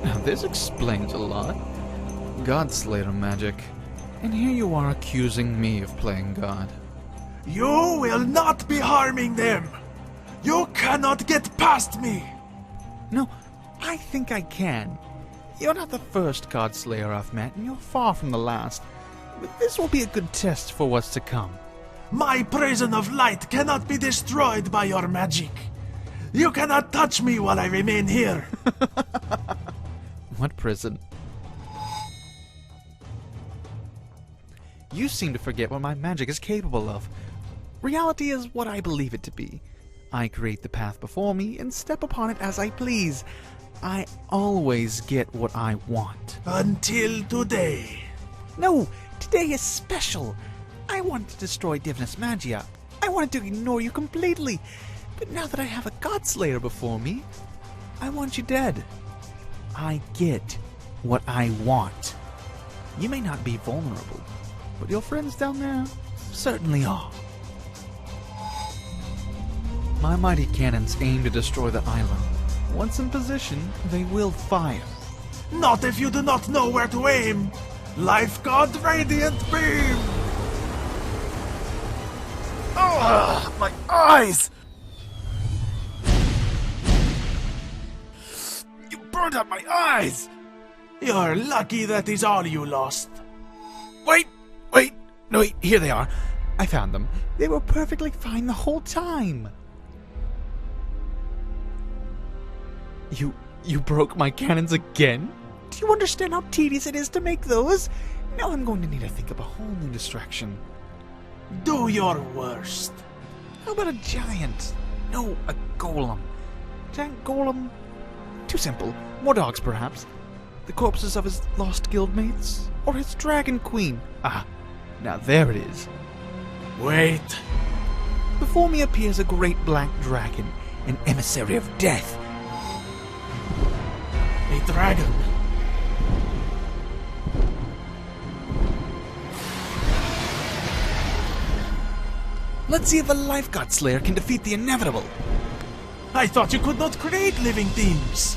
Now this explains a lot. Godslayer magic. And here you are accusing me of playing God. You will not be harming them! You cannot get past me! No, I think I can. You're not the first Godslayer I've met, and you're far from the last. But this will be a good test for what's to come. My prison of light cannot be destroyed by your magic. You cannot touch me while I remain here. What prison? You seem to forget what my magic is capable of. Reality is what I believe it to be. I create the path before me and step upon it as I please. I always get what I want. Until today. No, today is special. I wanted to destroy Divinus Magia. I wanted to ignore you completely. But now that I have a Godslayer before me, I want you dead. I get what I want. You may not be vulnerable, but your friends down there certainly are. My mighty cannons aim to destroy the island. Once in position, they will fire. Not if you do not know where to aim! Life God Radiant Beam! Oh, my eyes! You burned out my eyes! You're lucky that is all you lost. Wait! No, wait, here they are. I found them. They were perfectly fine the whole time. You broke my cannons again? Do you understand how tedious it is to make those? Now I'm going to need to think of a whole new distraction. Do your worst. How about a giant? No, a golem. Giant golem? Too simple. More dogs, perhaps. The corpses of his lost guildmates? Or his dragon queen? Ah, now there it is. Wait. Before me appears a great black dragon, an emissary of death. A dragon. Let's see if a life Godslayer can defeat the inevitable. I thought you could not create living things.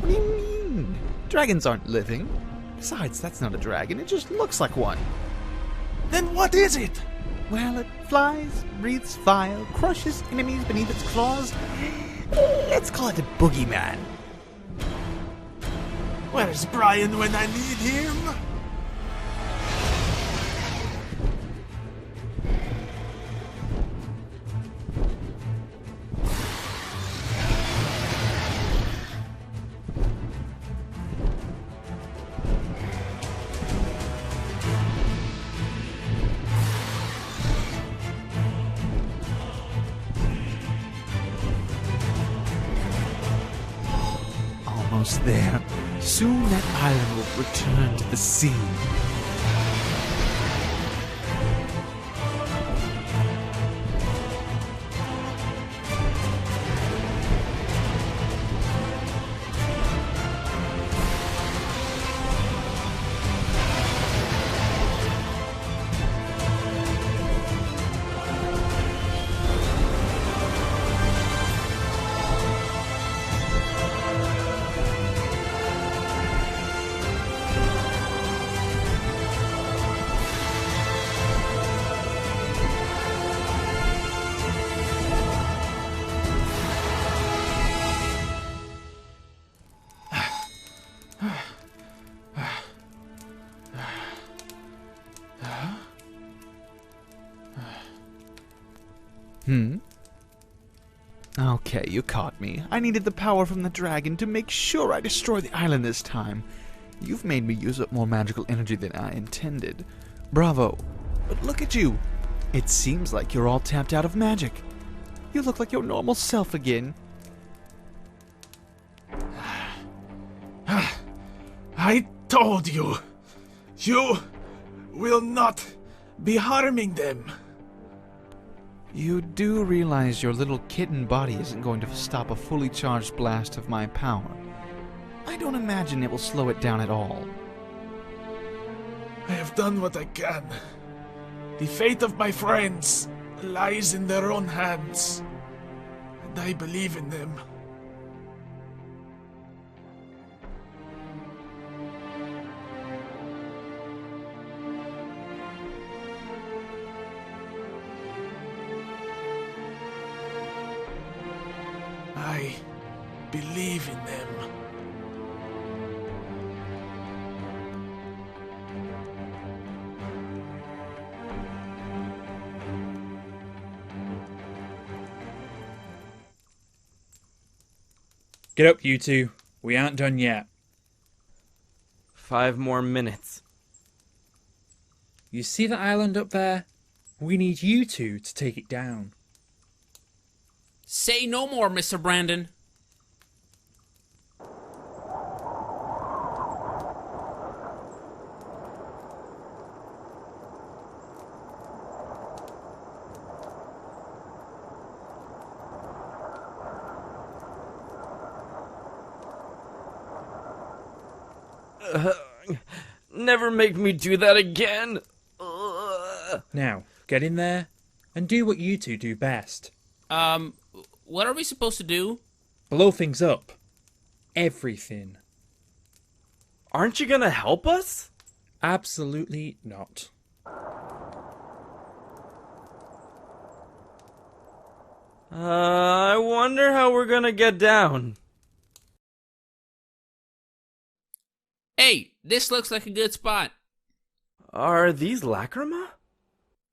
What do you mean? Dragons aren't living. Besides, that's not a dragon. It just looks like one. Then what is it? Well, it flies, breathes fire, crushes enemies beneath its claws. Let's call it a boogeyman. Where's Brian when I need him? Almost there. Soon that island will return to the sea. Okay, you caught me. I needed the power from the dragon to make sure I destroy the island this time. You've made me use up more magical energy than I intended. Bravo. But look at you. It seems like you're all tapped out of magic. You look like your normal self again. I told you. You will not be harming them. You do realize your little kitten body isn't going to stop a fully charged blast of my power. I don't imagine it will slow it down at all. I have done what I can. The fate of my friends lies in their own hands, and I believe in them. believe in them. Get up, you two. We aren't done yet. 5 more minutes. You see that island up there? We need you two to take it down. Say no more, Mr. Brandon. Never make me do that again. Now, get in there and do what you two do best. What are we supposed to do? Blow things up. Everything. Aren't you gonna help us? Absolutely not. I wonder how we're gonna get down. Hey, this looks like a good spot. Are these lacrima?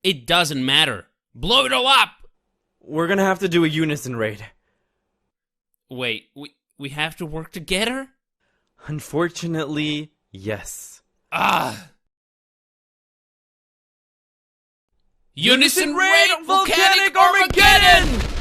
It doesn't matter. Blow it all up! We're gonna have to do a unison raid. Wait, we have to work together? Unfortunately, yes. Ah! Unison raid volcanic Armageddon!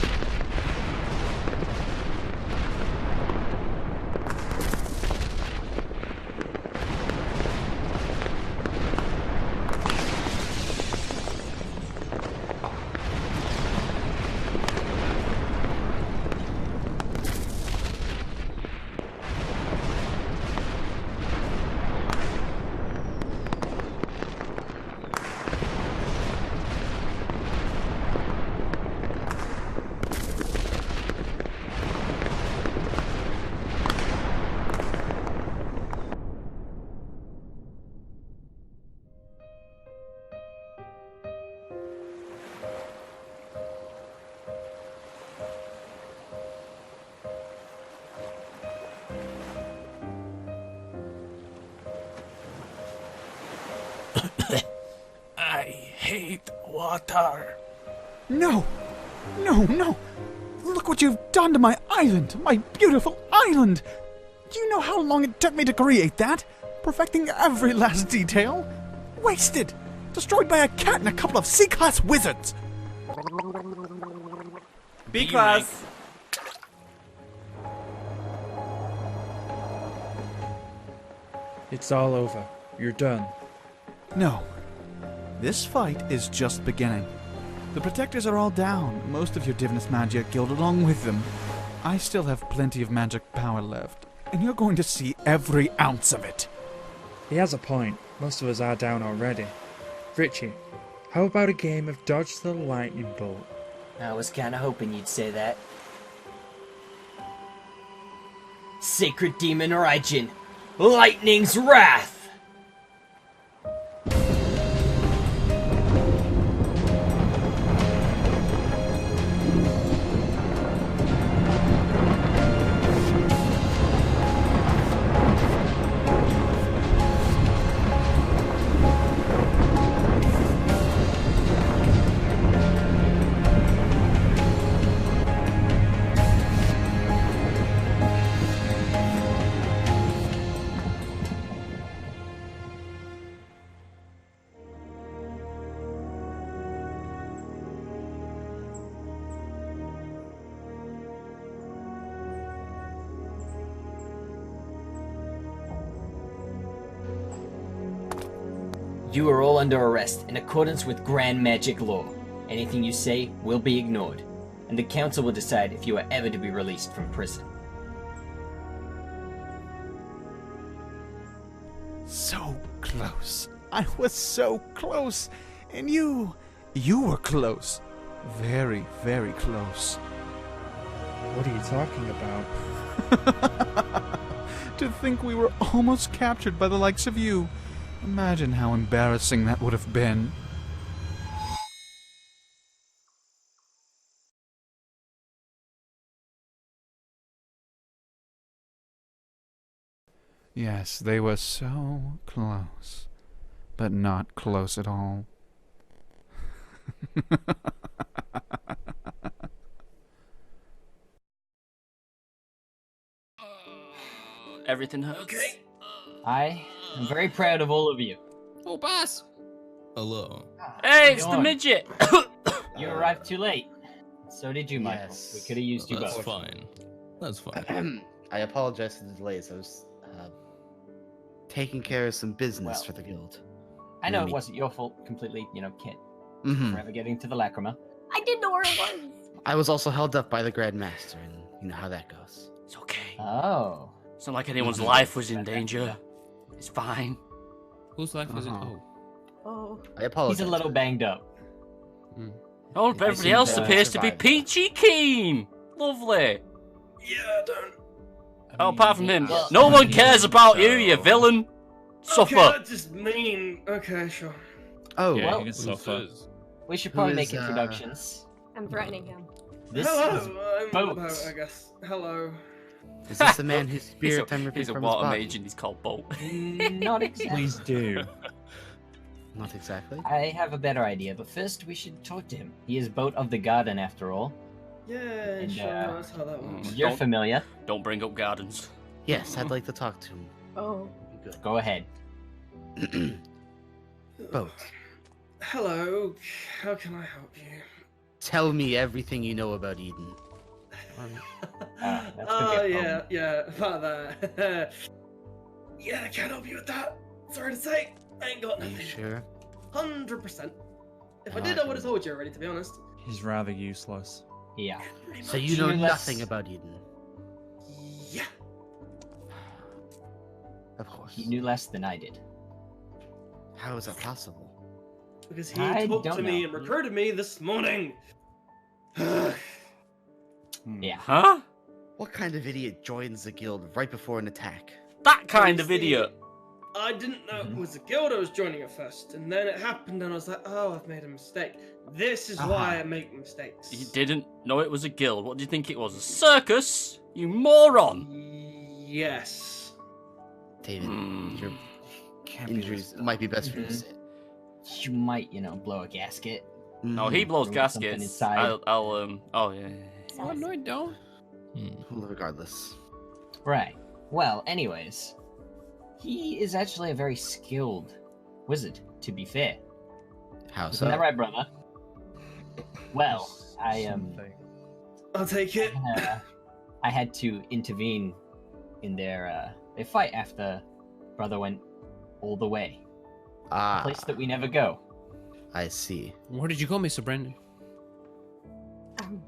I hate water. No! No, no! Look what you've done to my island! My beautiful island! Do you know how long it took me to create that? Perfecting every last detail? Wasted! Destroyed by a cat and a couple of C-class wizards! B-class. It's all over. You're done. No. This fight is just beginning. The protectors are all down, most of your Divinus Magia killed along with them. I still have plenty of magic power left, and you're going to see every ounce of it. He has a point. Most of us are down already. Richie, how about a game of Dodge the Lightning Bolt? I was kinda hoping you'd say that. Sacred Demon Origin, Lightning's Wrath! You are all under arrest in accordance with Grand Magic Law. Anything you say will be ignored, and the Council will decide if you are ever to be released from prison. So close. I was so close. And you were close. Very, very close. What are you talking about? To think we were almost captured by the likes of you. Imagine how embarrassing that would have been. Yes, they were so close, but not close at all. Everything hurts. Okay. I am very proud of all of you. Oh, boss. Hello. Hey, it's the Yawn. midget. You arrived too late. So did you, Michael. Yes. We could have used you That's both. fine. That's fine. I apologize for the delays. I was taking care of some business Well, for the guild. I know it wasn't your fault completely, Kit. Forever getting to the lacrima. I didn't know where it was. I was also held up by the Grand Master, and you know how that goes. It's okay. Oh. It's not like anyone's life was in danger. It's fine. Whose life is it? Uh-huh. Oh. Oh. I apologize. He's a little banged up. Oh, I everybody seem else to appears to be survive. peachy keen. Lovely. Yeah, don't. Oh, apart from him, Well, no one cares about you, you villain. Okay, Suffer. that's just mean. Okay, sure. Oh, Yeah, well, you can suffer. We should Who probably is, make introductions. I'm threatening him. This is Hello, I'm Boat. Boat, I guess. Hello. is this the man whose He's spirit a, I'm ripping he's a from water his body? mage and he's called Bolt. not exactly. Please do. Not exactly. I have a better idea, but first we should talk to him. He is Boat of the Garden, after all. Yeah, And, sure, that's how that works. You're Don't- familiar. Don't bring up gardens. Yes, I'd like to talk to him. Oh. Good. Go ahead. Boat, Hello, how can I help you? tell me everything you know about Eden. That's gonna Oh, be a yeah, yeah, about that. Yeah, I can't help you with that. Sorry to say, I ain't got Are you nothing. sure? 100%. If I did, I would have told you already, to be honest. He's rather useless. Yeah. Pretty So much. you know You less- nothing about Eden. Yeah. Of course. He knew less than I did. How is that possible? Because he I talked don't to me know. and recruited me this morning. Yeah. Huh? What kind of idiot joins the guild right before an attack? That kind of See, idiot. I didn't know it was the guild I was joining at first, and then it happened, and I was like, oh, I've made a mistake. This is why I make mistakes. You didn't know it was a guild. What do you think it was? A circus? You moron. Yes. David, Hmm. your Can't be injuries this it might be best for you to Mhm. sit. You might, blow a gasket. No, he blows Throw something gaskets. inside. Oh yeah. Oh, no, I don't. Well, regardless. Right. Well, anyways. He is actually a very skilled wizard, to be fair. How Isn't so? that right, brother? Well, I I'll take it. I had to intervene in their fight after brother went all the way. A Ah, place that we never go. I see. Where did you go, Mr. Brandon?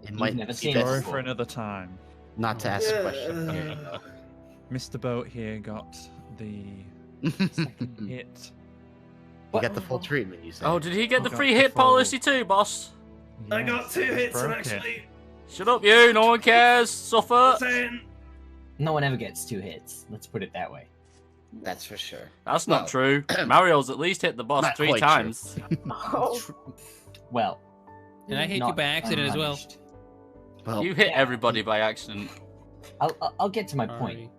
It might never be seen best it Story before. for another time. not to ask a question. Yeah. Mr. Boat here got the you second hit. got the full treatment, you say? Oh, did he get the Got free the hit full- policy too, boss? I got 2 hits, and broke it. actually, Shut up, you. No one cares. Suffer. saying, No one ever gets 2 hits. Let's put it that way. That's for sure. That's not true. Mario's at least hit the boss Not 3 quite true. times. Oh. Well, And I hit you not by accident as well. unpunished. Well, You hit everybody by accident. I'll get to my point. Sorry.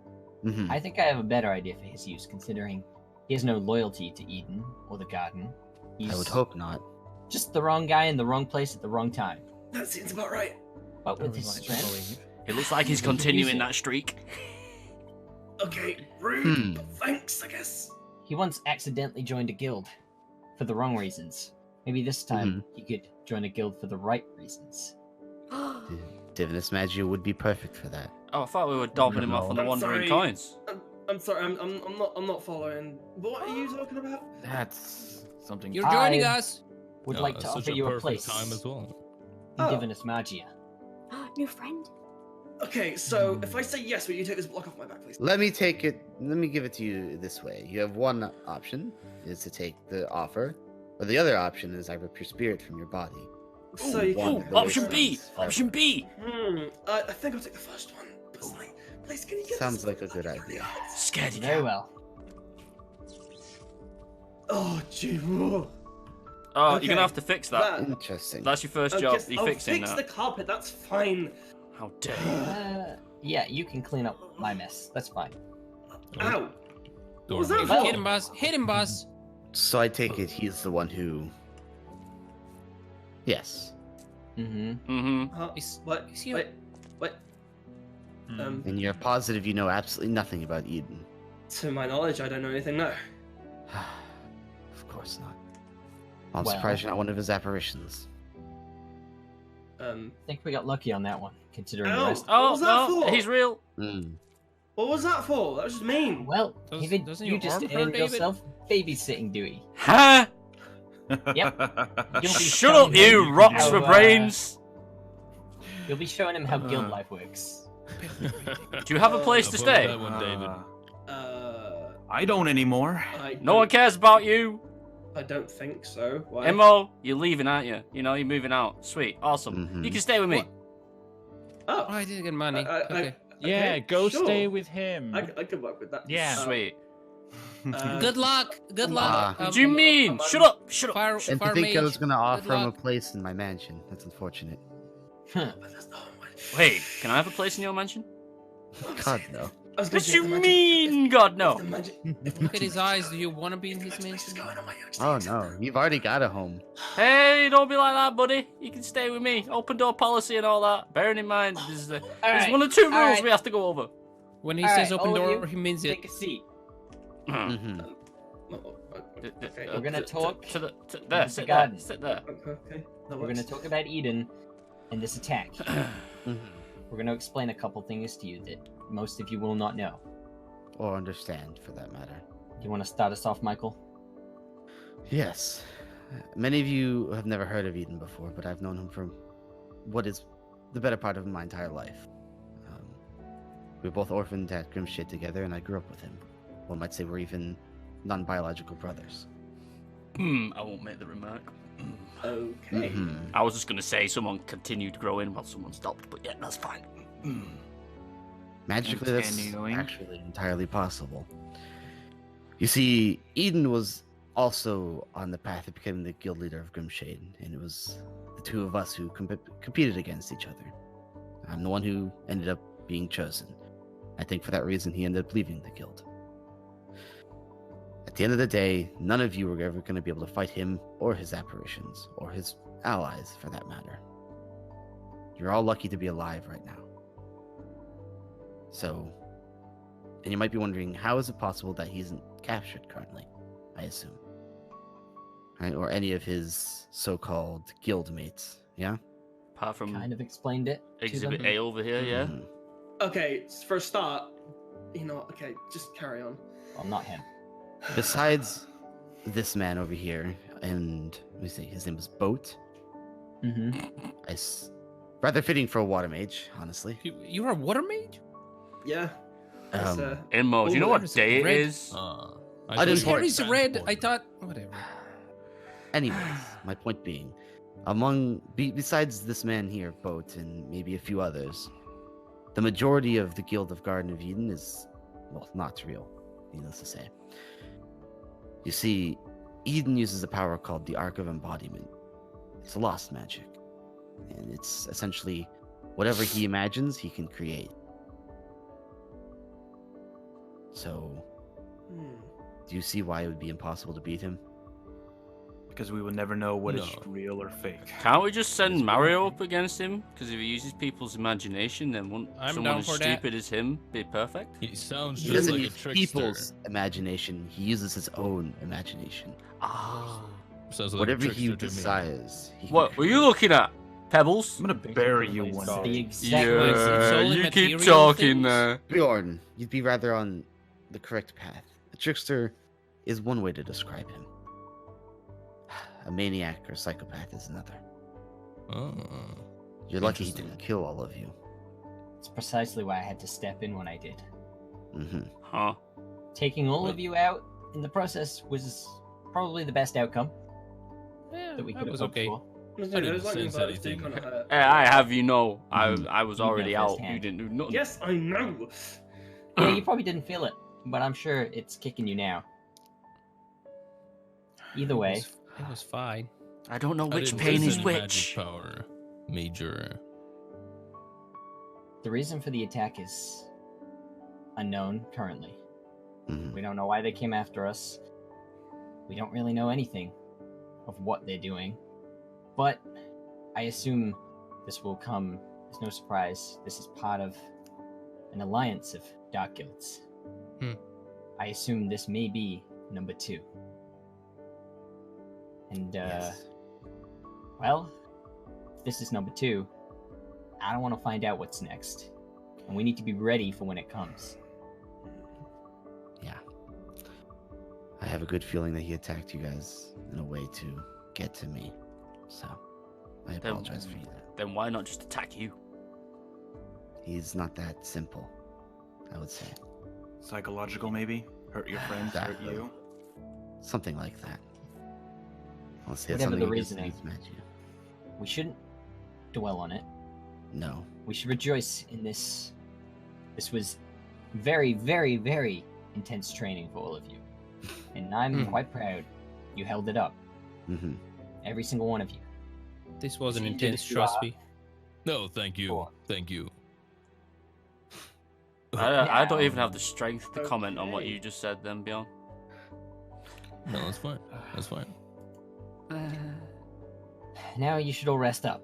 mhm. I think I have a better idea for his use, considering he has no loyalty to Eden or the garden. He's I would hope not. just the wrong guy in the wrong place at the wrong time. that seems about right. But I with would his like to strength, believe. It looks like he's He could continuing use it. that streak. Okay, rude, Hmm. but thanks, I guess. he once accidentally joined a guild for the wrong reasons. Maybe this time he could join a guild for the right reasons. Divinus Magia would be perfect for that. Oh, I thought we were dobbing him off on the I'm wandering sorry. coins. I'm sorry, I'm not following. What are you talking about? That's something. You're joining I- us. Would like to such offer a you a perfect place time as well. in Oh. Divinus Magia. New friend? Okay, so if I say yes, will you take this block off my back, please? Let me take it. Let me give it to you this way. You have one option is to take the offer, or the other option is I rip your spirit from your body. So you one can. of the Option ways B. sounds Option B. I think I'll take the first one. Personally, please, can you get Sounds this like a block good off my idea. back? Scaredy Very cat. well. Oh, gee. Whoa. Oh, Okay. you're gonna have to fix that. Interesting. That's your first I'll job. just- You I'll fixing fix that? the carpet. That's fine. How dare you? Yeah, you can clean up my mess. That's fine. Ow. What was that Dormant. for? Hit him, boss. Hit him, boss. So I take it he's the one who. Yes. What? Is he- Wait. What? And you're positive you know absolutely nothing about Eden. To my knowledge, I don't know anything. No. Of course not. I'm Well- surprised you're not one of his apparitions. I think we got lucky on that one, considering the Ow. rest. What was that for? He's real. What was that for? That was just mean. Well, Does- David, doesn't you your just arm hurt, earned David? yourself babysitting duty. Huh? Yep. You'll be Shut showing up, you him rocks how, for brains. You'll be showing him how guild life works. Do you have a place to Above stay? that one, David. I don't anymore. No one cares about you. I don't think so. Why? Mo, you're leaving, aren't you? You know, you're moving out. Sweet, awesome. You can stay with me. Oh, I didn't get money. Okay. Yeah, go stay with him. I could work with that. Yeah. Sweet. Good luck. Good luck. What do you mean? Shut up. Shut up. Fire, And to fire think I mage. was going to offer him a luck. place in my mansion. That's unfortunate. Wait, can I have a place in your mansion? God, no. What you mean, God, no? Look at his eyes. Do you want to be in his mansion? Oh, no. You've already got a home. Hey, don't be like that, buddy. You can stay with me. Open door policy and all that. Bearing in mind, there's right, one or two rules right. we have to go over. When he All says right, open all of door, you, he means it. Take a seat. Mm-hmm. We're gonna talk there, in sit the there, garden. sit there. Okay. We're gonna talk about Eden and this attack. We're gonna explain a couple things to you that most of you will not know. Or understand, for that matter. Do you want to start us off, Michael? Yes. Many of you have never heard of Eden before, but I've known him for what is the better part of my entire life. We were both orphaned at Grimshade together, and I grew up with him. One might say we're even non-biological brothers. I won't make the remark. Okay. I was just gonna say someone continued growing while someone stopped, but yeah, that's fine. Magically, that's Continuing. actually entirely possible. You see, Eden was also on the path of becoming the guild leader of Grimshade, and it was the two of us who competed against each other. I'm the one who ended up being chosen. I think for that reason he ended up leaving the guild. At the end of the day, none of you were ever going to be able to fight him or his apparitions, or his allies for that matter. You're all lucky to be alive right now. So, and you might be wondering, how is it possible that he isn't captured currently, I assume? Right? Or any of his so-called guild mates, yeah? Apart from Kind of explained it. to Exhibit them. A over here, yeah? Mhm. Okay. For a start, okay, just carry on. Well, not him. Besides this man over here, and let me see, his name was Boat. Rather fitting for a water mage, honestly. You are a water mage? Yeah. Inmo, do you know what day it red. is? I didn't His hair is red. I thought. Whatever. Anyways, my point being, besides this man here, Boat, and maybe a few others, the majority of the Guild of Garden of Eden is, well, not real, needless to say. You see, Eden uses a power called the Arc of Embodiment. It's a lost magic, and it's essentially whatever he imagines, he can create. So, do you see why it would be impossible to beat him? Because we will never know what is real or fake. Can't we just send Mario up against him? Because if he uses people's imagination, then won't I'm someone down as for that. stupid as him be perfect? He sounds He just doesn't like a use trickster. people's imagination, he uses his own imagination. Ah. Sounds like a Whatever he trickster to me. desires, he can What were you looking at? Pebbles? I'm gonna bury you one The day. exact Yeah, only you keep material talking things. there. Bjorn, you'd be rather on the correct path. A trickster is one way to describe him. A maniac or psychopath is another. Oh. You're lucky he Interesting. didn't kill all of you. It's precisely why I had to step in when I did. Huh? Taking all of you out in the process was probably the best outcome Yeah, that we could have was hoped okay. for. didn't sense anything. I have you know, I was You know already out. firsthand. You didn't do nothing. Yes, I know. Yeah, you probably didn't feel it, but I'm sure it's kicking you now. Either way, It was fine. I don't know I which didn't pain sense is any which. magic power, Major. the reason for the attack is unknown currently. We don't know why they came after us. We don't really know anything of what they're doing. But I assume this will come as no surprise. This is part of an alliance of dark guilds. I assume this may be number 2. And, well, if this is number 2, I don't want to find out what's next. And we need to be ready for when it comes. Yeah. I have a good feeling that he attacked you guys in a way to get to me. So, I apologize for you. Then why not just attack you? He's not that simple, I would say. Psychological, maybe? Hurt your friends, hurt you? Something like that. Let's say Whatever something the against reasoning, Magia. we shouldn't dwell on it. No. We should rejoice in this. This was very, very, very intense training for all of you. And I'm quite proud you held it up. Every single one of you. This wasn't You did intense, it, trust me. No, thank you. Cool. Thank you. I don't even have the strength to comment on what you just said then, Bjorn. No, that's fine. That's fine. Now you should all rest up.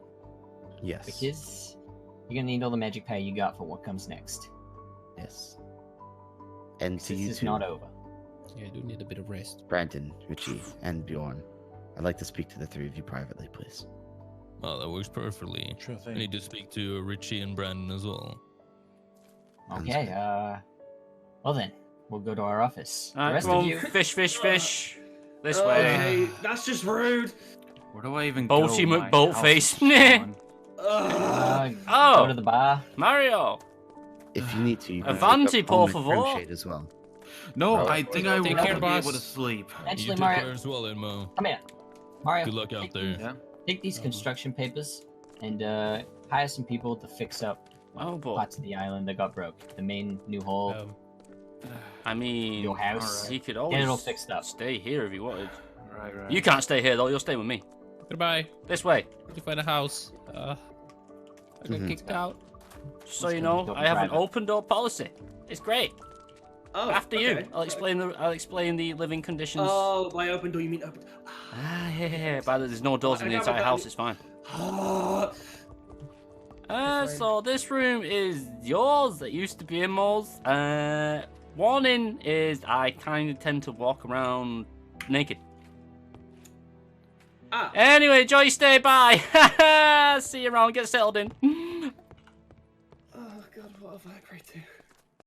Yes. Because you're gonna need all the magic power you got for what comes next. Yes. And to This you is too, not over. Yeah, I do need a bit of rest. Brandon, Richie, and Bjorn. I'd like to speak to the 3 of you privately, please. Oh, that works perfectly. Sure thing. I need to speak to Richie and Brandon as well. Okay, well then, we'll go to our office. The Alright, rest come of on, you... fish. This way. Okay, that's just rude. Where do I even Boaty go? My McBoatface. house is gone. Go to the bar. Mario. If you need to, you can Avanti, pick up on por the favor. crib shade as well. No, I think I Take will care, be boss. able to sleep. Actually, You take Mario, care as well, Edmo. come here. Mario, Good luck out there. Yeah. take these construction papers and hire some people to fix up Oh boy. parts of the island that got broke. The main new hall, I mean, your house. he could Get it all always fixed up. stay here if he wanted. Right. You can't stay here though. You'll stay with me. Goodbye. This way. Did you find a house? I got kicked out. Just so you know, I have an open door policy. It's great. Oh, After okay. you, I'll explain the living conditions. Oh, by open door you mean open. Yeah. But there's no doors in the entire house. It's fine. So this room is yours. It used to be Immo's. Warning is I kind of tend to walk around naked. Anyway, enjoy your stay. Bye. See you around. Get settled in.